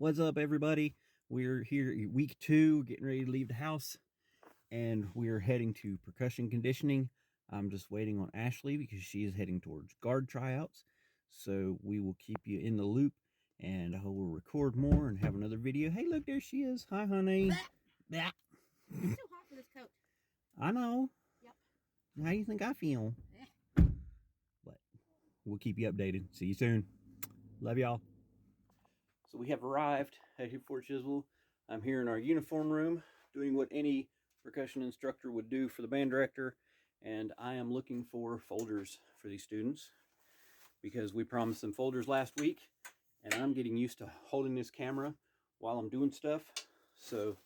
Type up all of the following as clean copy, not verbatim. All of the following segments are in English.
What's up, everybody? We're here week 2, getting ready to leave the house, and we're heading to percussion conditioning. I'm just waiting on Ashley because she is heading towards guard tryouts. So we will keep you in the loop, and I will record more and have another video. Hey, look, there she is. Hi, honey. Bah. It's too hot for this coat. I know. Yep. How do you think I feel? But we'll keep you updated. See you soon. Love y'all. So we have arrived at Fort Chiswell. I'm here in our uniform room doing what any percussion instructor would do for the band director, and I am looking for folders for these students because we promised them folders last week, and I'm getting used to holding this camera while I'm doing stuff. So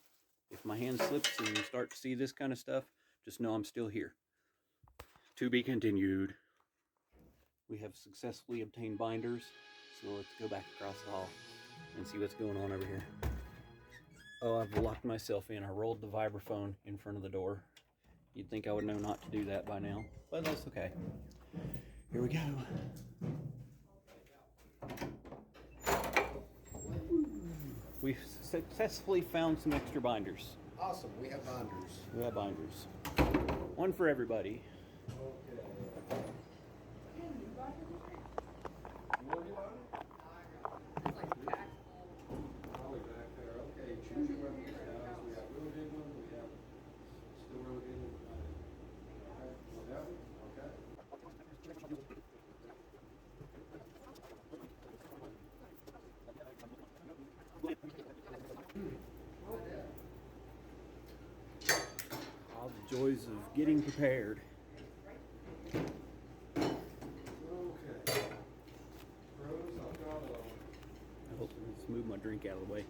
if my hand slips and you start to see this kind of stuff, just know I'm still here. To be continued. We have successfully obtained binders, so let's go back across the hall and see what's going on over here. Oh, I've locked myself in. I rolled the vibraphone in front of the door. You'd think I would know not to do that by now, but that's okay. Here we go. We've successfully found some extra binders. Awesome, we have binders. We have binders. One for everybody. Okay. Okay, choose your weapons, guys. We have real big ones, we have still real big ones. Okay, that one? Okay. All the joys of getting prepared. Okay. Rose, I've got I hope let's move my drink out of the way.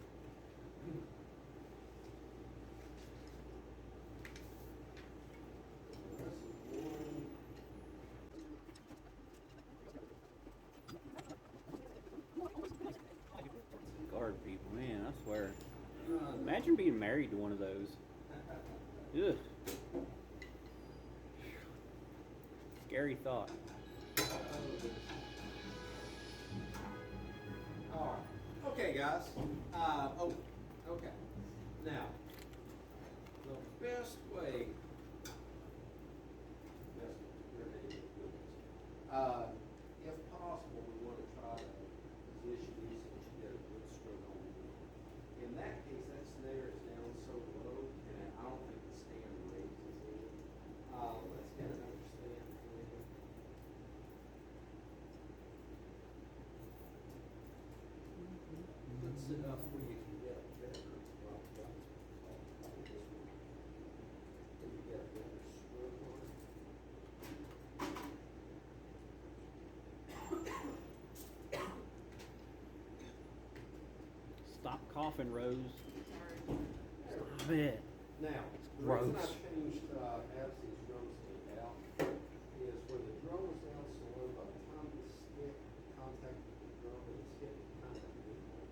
Guard people, man, I swear. Imagine being married to one of those. Ugh. Scary thought. all right. Okay, guys. Okay. Now, the best way. If possible, we want to try to position these so that you get a good stroke on the wheel. In that case, that snare is down so low, and I don't think the stand raises it. Let's get another stand for you. Let's sit up where you can get a better. Can you get a better stroke on it? Stop coughing, Rose. Sorry. Stop it. Now, the Gross. reason I changed Absey's drum stick out is where the drum was down so low, by the time the stick contacted the drum, it hit contact with it.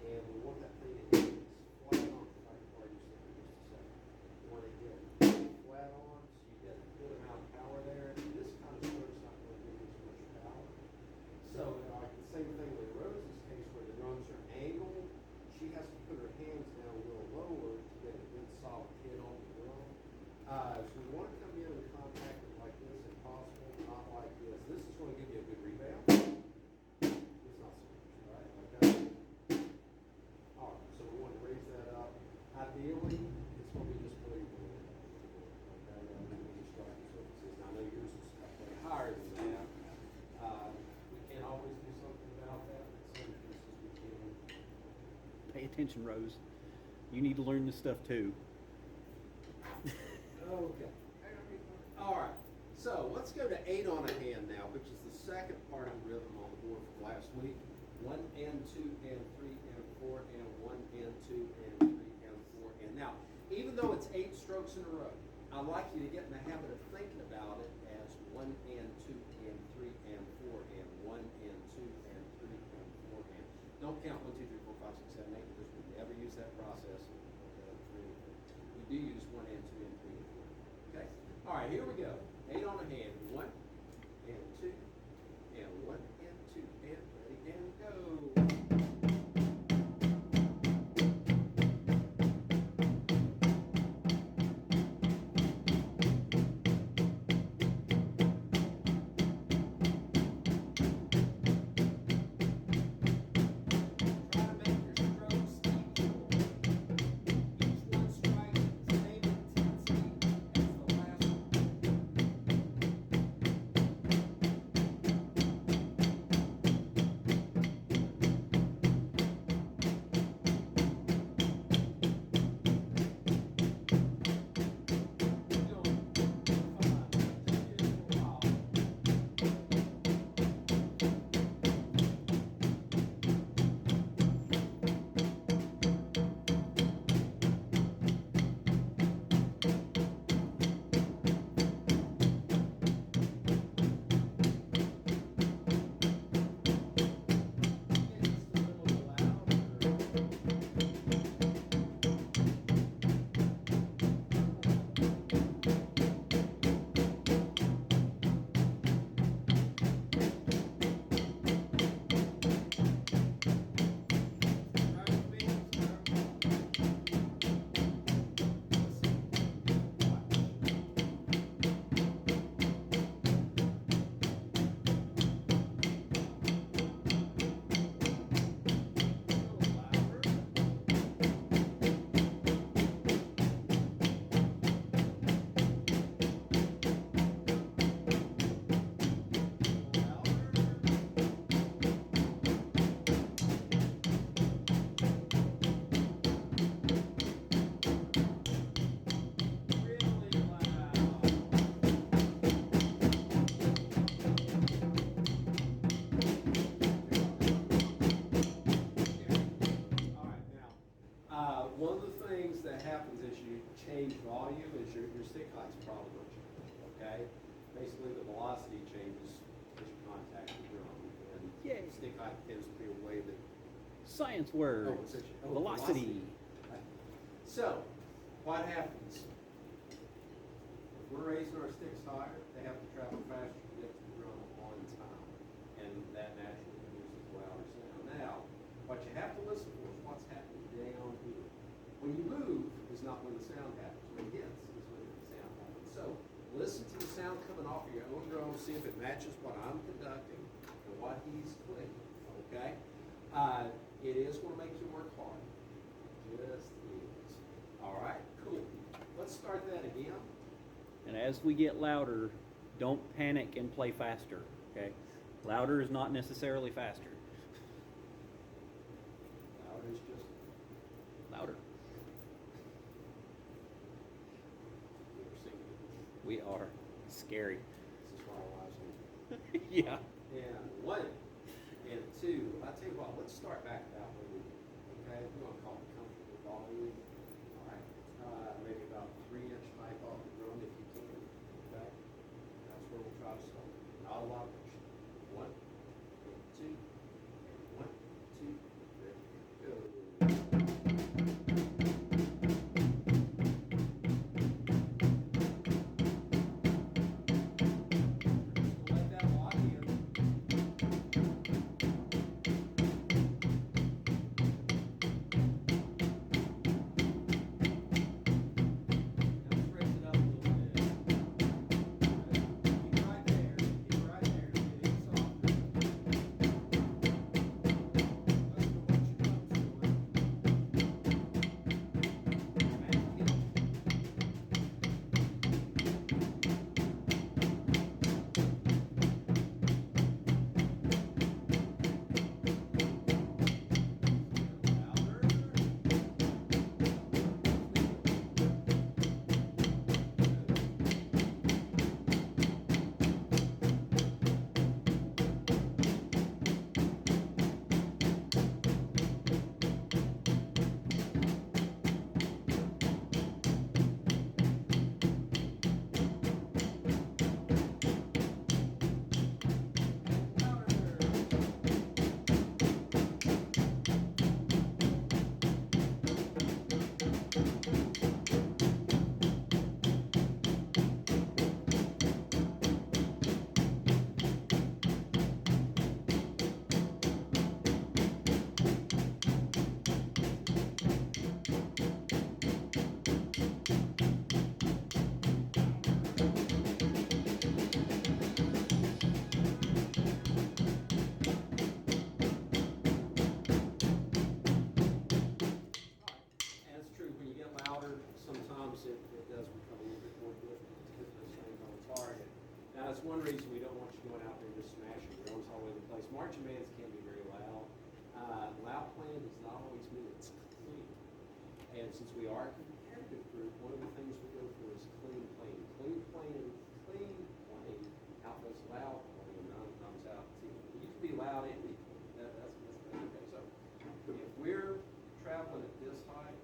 And we want that thing to hit flat on, like where you said in just a second. We want to hit flat on, so you get a good amount of power there. And this kind of stroke's not going to give you as much power. So, like the same thing with Rose's case where the drums are angled, she has to put her hands down a little lower to get a good solid hit on the drum. So we want to come in and contact it like this if possible, not like this. This is going to give you a good rebound. It's not so much, right? Okay. All right, so we want to raise that up. Ideally, it's going to be just below your board. Okay, just striking surfaces. Now, I know yours is way higher than that. We can't always do something about that, but some cases we can. Pay attention, Rose. You need to learn this stuff too. Okay. All right. So let's go to 8 on a hand now, which is the second part of the rhythm on the board from last week. 1 and 2 and 3 and 4 and 1 and 2 and 3 and 4 and now. Even though it's 8 strokes in a row, I'd like you to get in the habit of thinking about it as 1 and 2 and 3 and 4 and 1 and 2 and 3 and 4 and. Don't count 1, 2, 3, 4, 5, 6, 7, 8 because we never use that process. We do use 1 and 2 and 3 and 4. Okay? All right, here we go. 8 on a hand. 1 and 2 and 1 and 2 and ready and go. change volume is your stick height's probably going to change, okay? Basically, the velocity changes as you contact the drum, and Yay. stick height tends to be a way that Science words. Velocity. So, what happens? If we're raising our sticks higher, they have to travel faster to get to the drum on time, and that naturally produces a louder sound. Now, what you have to listen for is what's happening down here. When you move is not when the sound happens. When it hits is when the sound happens. So, listen to the sound coming off of your own drum, see if it matches what I'm conducting and what he's clicking, okay? It is going to make you work hard. Just is. All right, cool. Let's start that again. And as we get louder, don't panic and play faster, okay? Louder is not necessarily faster. Louder is just Louder. you ever seen it? We are scary. This is why I watch it. Yeah. And 1 and 2. I tell you what, let's start back that way. Okay, we're going to call it comfortable volume. All right, maybe about 3-inch height off the drum if you can. Okay, that's where we'll try to start. Not a lot of pressure. 1 and 2. And 1, 2. Ready, go. Let that lock in. one reason we don't want you going out there and just smashing drums all over the place. Marching bands can be very loud. Loud playing does not always mean it's clean. And since we are a competitive group, one of the things we go for is clean playing. Clean playing outdoes loud playing, comes out too. You can be loud and be clean. That's okay. So if we're traveling at this height,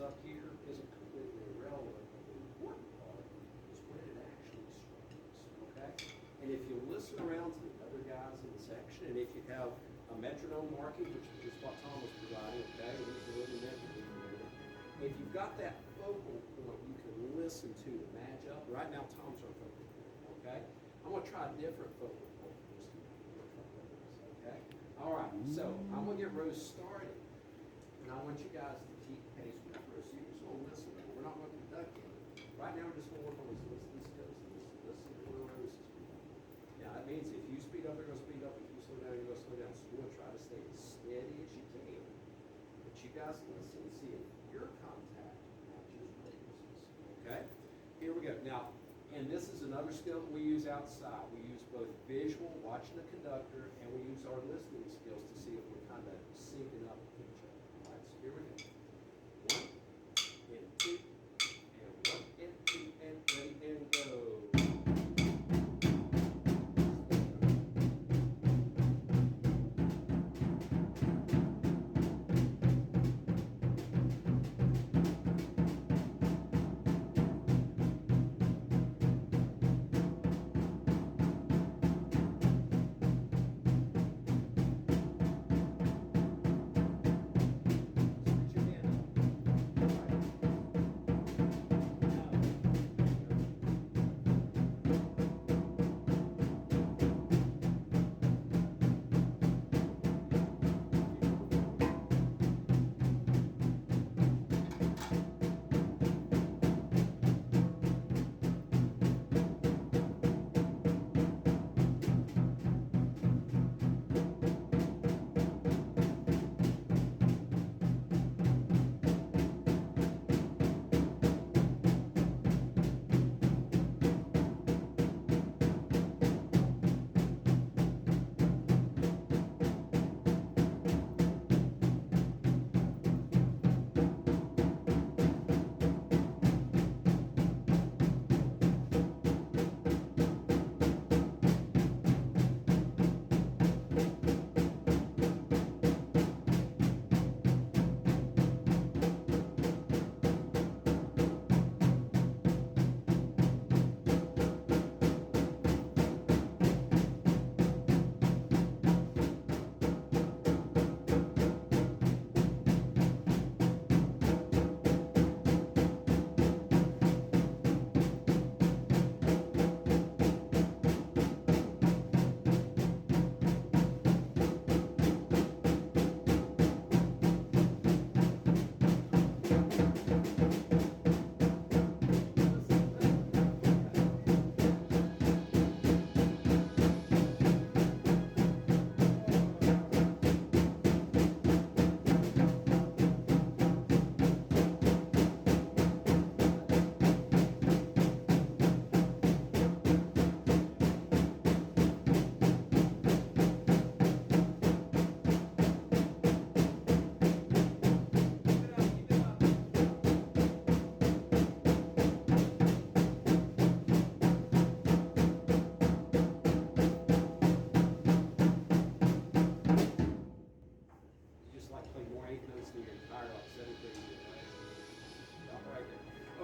up here isn't completely irrelevant, but the important part is when it actually strikes, okay? And if you listen around to the other guys in the section, and if you have a metronome marking, which is what Tom was providing, okay, there's a little metronome there. If you've got that focal point you can listen to match up. Right now, Tom's our focal point, okay? I'm going to try a different focal point for just a minute, okay? All right, so I'm going to get Rose started, and I want you guys to keep pace with Rose. So you're just going to listen. We're not going to conduct it. Right now, we're just going to work on this. Listen to where Rose is going. Now, that means if you speed up, they're going to speed up. If you slow down, you're going to slow down. So we're going to try to stay as steady as you can. But you guys listen and see if your contact matches Rose's. Okay? Here we go. Now, and this is another another skill that we use outside. We use both visual, watching the conductor, and we use our listening skills to see if we're kind of syncing up with each other. All right, so here we go. 1 and 2, and 1 and 2, and ready and go.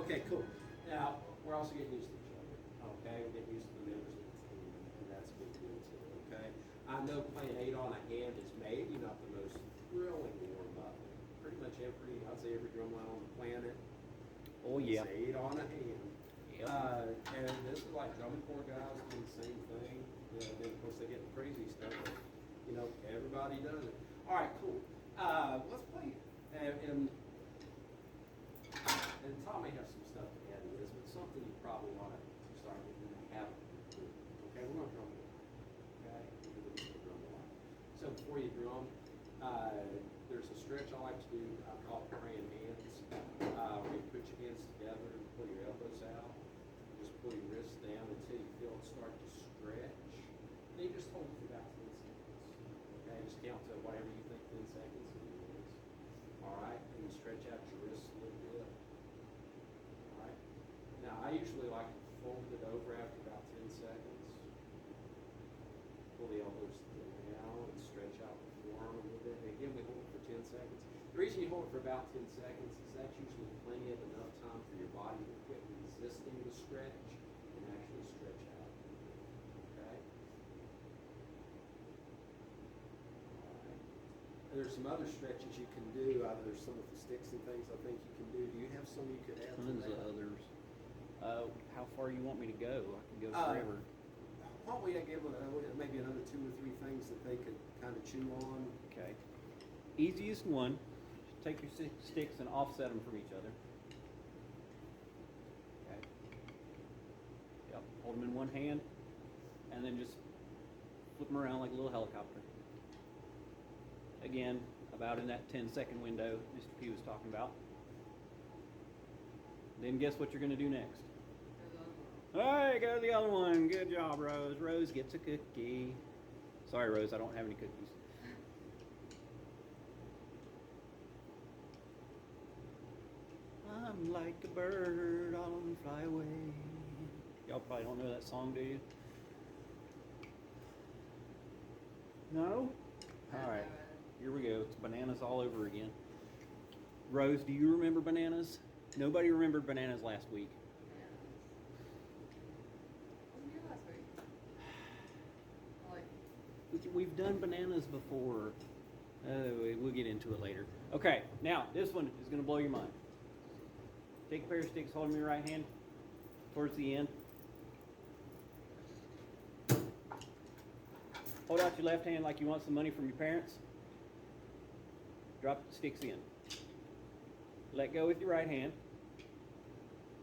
Okay, cool. Now, we're also getting used to each other, okay? We're getting used to the members of the team, and that's a big deal too, okay? I know playing 8 on a hand is maybe not the most thrilling warm-up. Pretty much I'd say every drumline on the planet Oh yeah. is 8 on a hand. Yep. And this is like drum corps guys do the same thing. And then of course they get the crazy stuff. But, you know, everybody does it. All right, cool. Let's play. And Tom may have some stuff to add to this, but something you probably want to start getting in the habit of doing. Okay, we're going to drum a lot. Okay, we're going to drum a lot. So before you drum, there's a stretch I like to do. I call it praying hands. Where you put your hands together and pull your elbows out. Just pull your wrists down until you feel it start to stretch. Then you just hold it for about 10 seconds. Okay, just count to whatever you think 10 seconds is. All right, and you stretch out your wrists a little bit. All right. Now I usually like to fold it over after about 10 seconds. Pull the elbows down and stretch out the forearm a little bit. And again, we hold it for 10 seconds. The reason you hold it for about 10 seconds is that's usually plenty of enough time for your body to quit resisting the stretch and actually stretch out. Okay? Alright. There's some other stretches you can do. There's some with the sticks and things I think you can do. Do you have some you could add to Tons that? of others. How far you want me to go? I can go forever. Why don't we give maybe another 2 or 3 things that they could kind of chew on? Okay. Easiest one, take your sticks and offset them from each other. Okay. Yep, hold them in one hand, and then just flip them around like a little helicopter. Again, about in that 10-second window Mr. P was talking about. Then guess what you're going to do next? Alright, go to the other one. Good job, Rose. Rose gets a cookie. Sorry, Rose, I don't have any cookies. I'm like a bird on fly away. Y'all probably don't know that song, do you? No? Alright, here we go. It's bananas all over again. Rose, do you remember bananas? Nobody remembered bananas last week. Wasn't here last week. Like, We've done bananas before. We'll get into it later. Okay, now this one is going to blow your mind. Take a pair of sticks, hold them in your right hand towards the end. Hold out your left hand like you want some money from your parents. Drop the sticks in. Let go with your right hand.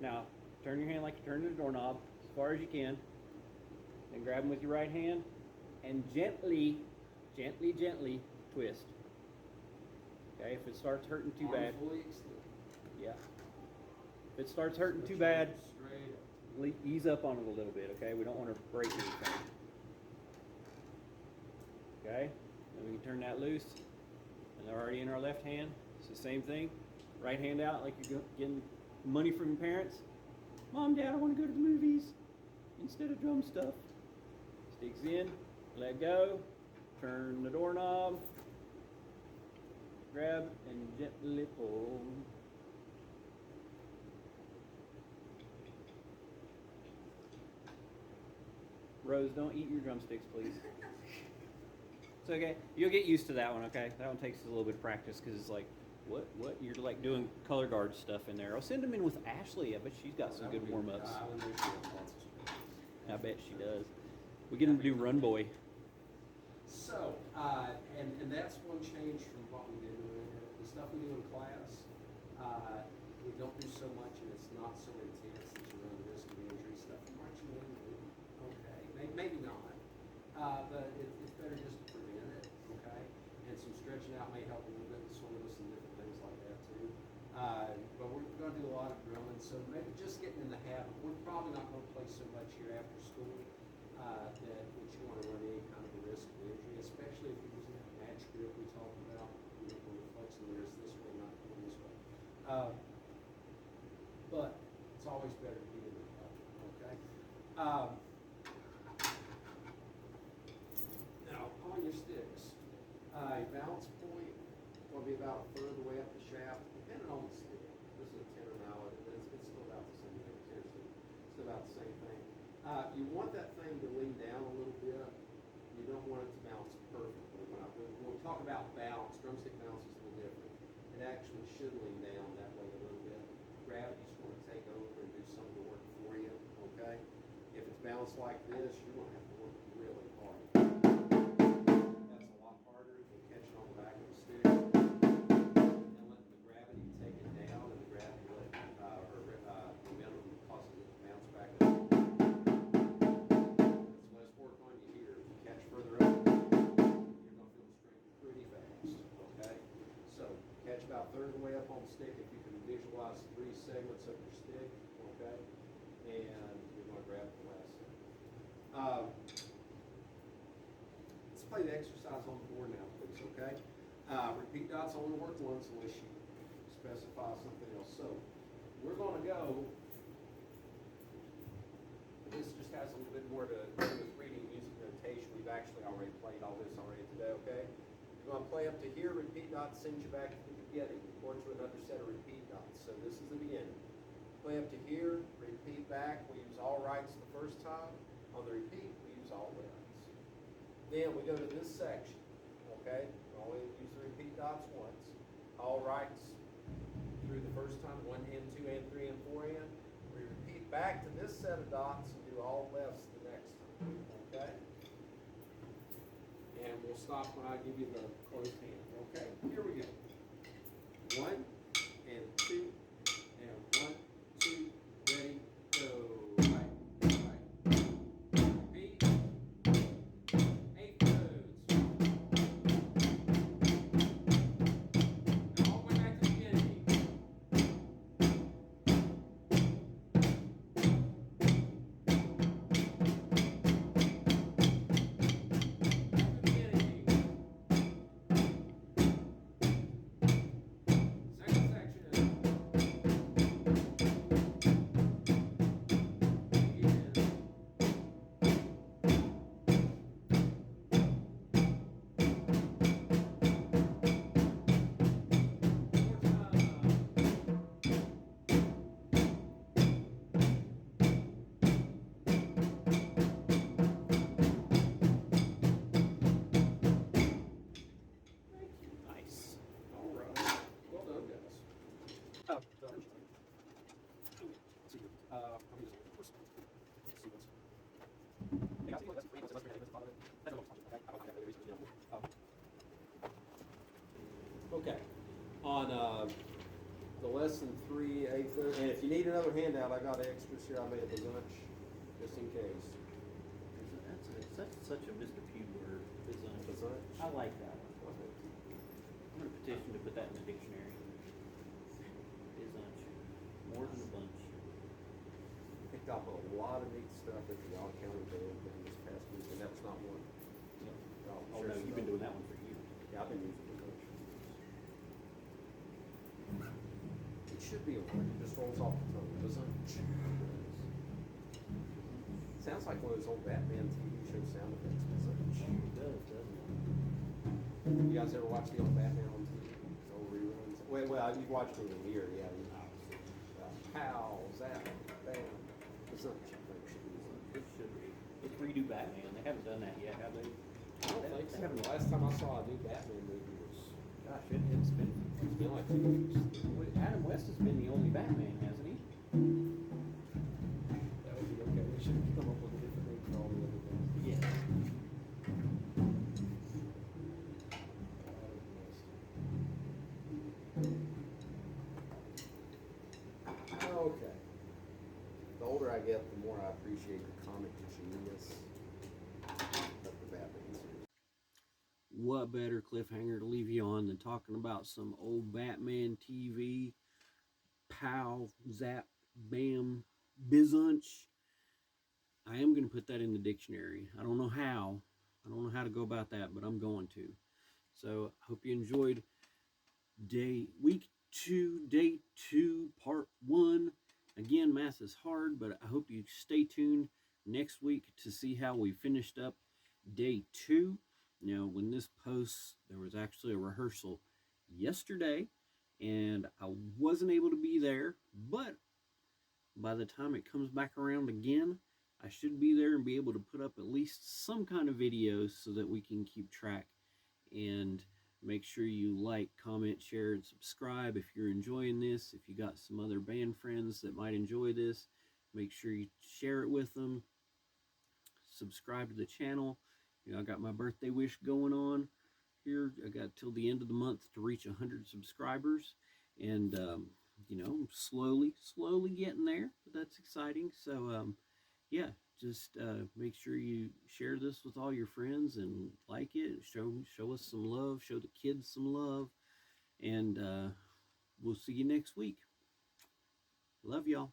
Now, turn your hand like you turn the doorknob as far as you can. Then grab them with your right hand and gently, gently, gently twist. Okay, if it starts hurting too bad. Yeah. If it starts hurting too bad, ease up on it a little bit, okay? We don't want to break anything. Okay? Then we can turn that loose. And they're already in our left hand. It's the same thing. Right hand out like you're getting money from your parents. Mom, Dad, I want to go to the movies instead of drum stuff. Sticks in, let go, turn the doorknob, grab and gently pull. Rose, don't eat your drumsticks, please. It's okay. You'll get used to that one, okay? That one takes a little bit of practice because it's like, what? You're like doing color guard stuff in there. I'll send them in with Ashley. I bet she's got some good warm-ups. I bet she does. We get them to do Run Boy. So, and that's one change from what we do. The stuff we do in class, we don't do so much, and it's not so intense that you run the risk of injury. Stuff you marching in, okay, maybe not, but it's better just to prevent it, okay? And some stretching out may help a little bit with soreness and different things like that too. But we're going to do a lot of drumming, so maybe just getting in the habit. We're probably not going to play so much here after school that you want to run any kind of a risk of injury, especially if you're using that match grip we talked about. You know, when you're flexing the wrist this way, not going this way. But it's always better to be in the habit, okay? Now, on your sticks, your balance point will be about a third of the way up the shaft, depending on the stick. This is a tenor mallet, but it's still about the same thing. Seriously, it's still about the same thing. You want that thing to lean down a little bit. You don't want it to bounce perfectly. When we talk about bounce, drumstick bounce is a little different. It actually should lean down that way a little bit. Gravity's going to take over and do some of the work for you, okay? If it's bounced like this, you're going to have to work really hard. That's a lot harder than catching on the back of the stick and letting the gravity take it down, and the gravity momentum causes it to bounce back up. That's less work on you here. If you catch further up, you're going to feel the strength pretty fast, okay? So catch about a third of the way up on the stick if you can visualize 3 segments of your stick, okay? And you're going to grab the last segment. Let's play the exercise on the board now, please, okay? Repeat dots only work once unless you specify something else. So we're going to go, this just has a little bit more to do with reading music notation. We've actually already played all this already today, okay? You're going to play up to here, repeat dots sends you back to the beginning, or to another set of repeat dots. So this is the beginning. Play up to here, repeat back. We use all rights the first time. On the repeat, we use all lefts. Then we go to this section, okay? We only use the repeat dots once. All rights through the first time, 1 and 2 and 3 and 4 and. We repeat back to this set of dots and do all lefts the next time, okay? And we'll stop when I give you the closed hand, okay? Here we go. 1 and 2 and 1, 2, ready, go. Right, right. Repeat. 8 notes. Now all the way back to the beginning. And if you need another handout, I got extras here I made at the lunch, just in case. That's such a Mr. Pugh word. Bizunch. Bizunch? I like that one. I'm gonna petition to put that in the dictionary. Bizunch. More than a bunch. Picked up a lot of neat stuff at the Y'all County Band thing this past week, and that was not one. Oh no, you've been doing that one for years. Yeah, I've been using it. It should be a word, it just rolls off the tongue. Bizunch. Sounds like one of those old Batman TV show sound effects. Bizunch. It does, doesn't it? You guys ever watch the old Batman on TV? Old reruns? Well, you've watched it in here, yeah. Pow, zap, bam. Bizunch, I think should be Bizunch. It should be. Let's redo Batman. They haven't done that yet, have they? I don't think so. The last time I saw a new Batman movie was, Gosh, it's been like 2 weeks. Adam West has been the only Batman, hasn't he? That would be okay. We should come up with a different name for all the other ones. Yes. Okay. The older I get, the more I appreciate the comic genius of the Batman series. What better cliffhanger to leave you on than talking about some old Batman TV? Pow, zap, bam, bizunch. I am going to put that in the dictionary. I don't know how. I don't know how to go about that, but I'm going to. So I hope you enjoyed week 2, day 2, part 1. Again, math is hard, but I hope you stay tuned next week to see how we finished up day 2. Now, when this posts, there was actually a rehearsal yesterday, and I wasn't able to be there, but by the time it comes back around again, I should be there and be able to put up at least some kind of videos so that we can keep track. And make sure you like, comment, share, and subscribe if you're enjoying this. If you got some other band friends that might enjoy this, make sure you share it with them. Subscribe to the channel. You know, I got my birthday wish going on here. I got till the end of the month to reach 100 subscribers, and you know, I'm slowly getting there, but that's exciting. So yeah, just make sure you share this with all your friends and like it. Show us some love, show the kids some love, and we'll see you next week. Love y'all.